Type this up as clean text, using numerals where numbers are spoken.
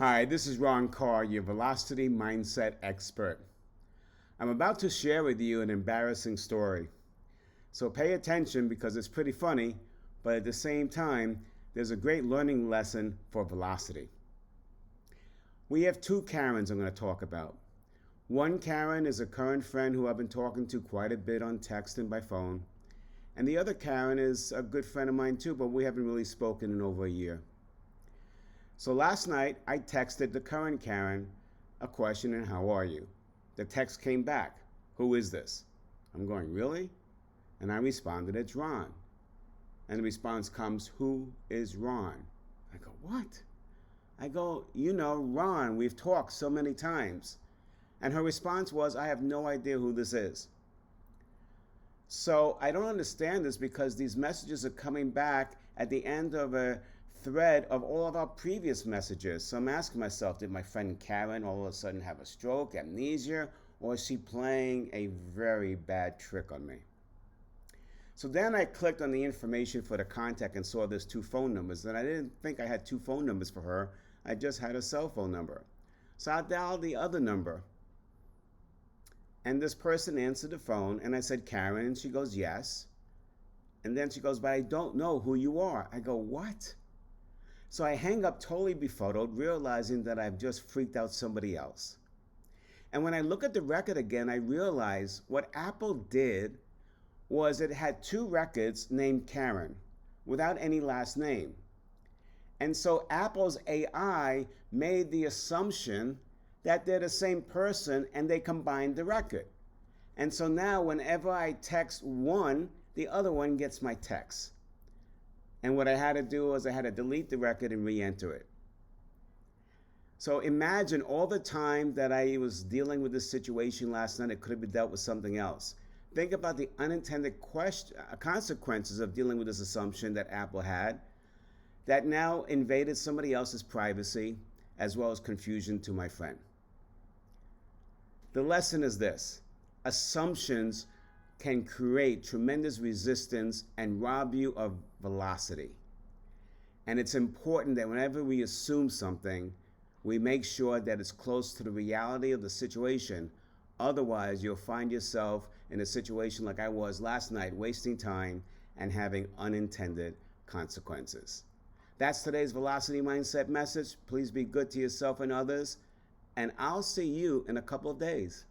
Hi, this is Ron Carr, your velocity mindset expert. I'm about to share with you an embarrassing story. So pay attention because it's pretty funny, but at the same time, there's a great learning lesson for velocity. We have two Karens I'm going to talk about. One Karen is a current friend who I've been talking to quite a bit on text and by phone. And the other Karen is a good friend of mine too, but we haven't really spoken in over a year. So last night, I texted the current Karen a question and how are you? The text came back, who is this? I'm going, really? And I responded, it's Ron. And the response comes, who is Ron? I go, what? I go, Ron, we've talked so many times. And her response was, I have no idea who this is. So I don't understand this because these messages are coming back at the end of a thread of all of our previous messages. So I'm asking myself, did my friend Karen all of a sudden have a stroke, amnesia, or is she playing a very bad trick on me? So then I clicked on the information for the contact and saw there's two phone numbers. And I didn't think I had two phone numbers for her. I just had a cell phone number. So I dialed the other number. And this person answered the phone and I said, Karen, and she goes, yes. And then she goes, but I don't know who you are. I go, what? So I hang up totally befuddled, realizing that I've just freaked out somebody else. And when I look at the record again, I realize what Apple did was it had two records named Karen without any last name. And so Apple's AI made the assumption that they're the same person and they combined the record. And so now whenever I text one, the other one gets my text. And what I had to do was I had to delete the record and re-enter it. So imagine all the time that I was dealing with this situation last night, it could have been dealt with something else. Think about the unintended consequences of dealing with this assumption that Apple had that now invaded somebody else's privacy as well as confusion to my friend. The lesson is this: assumptions can create tremendous resistance and rob you of velocity. And it's important that whenever we assume something, we make sure that it's close to the reality of the situation. Otherwise, you'll find yourself in a situation like I was last night, wasting time and having unintended consequences. That's today's Velocity Mindset message. Please be good to yourself and others, and I'll see you in a couple of days.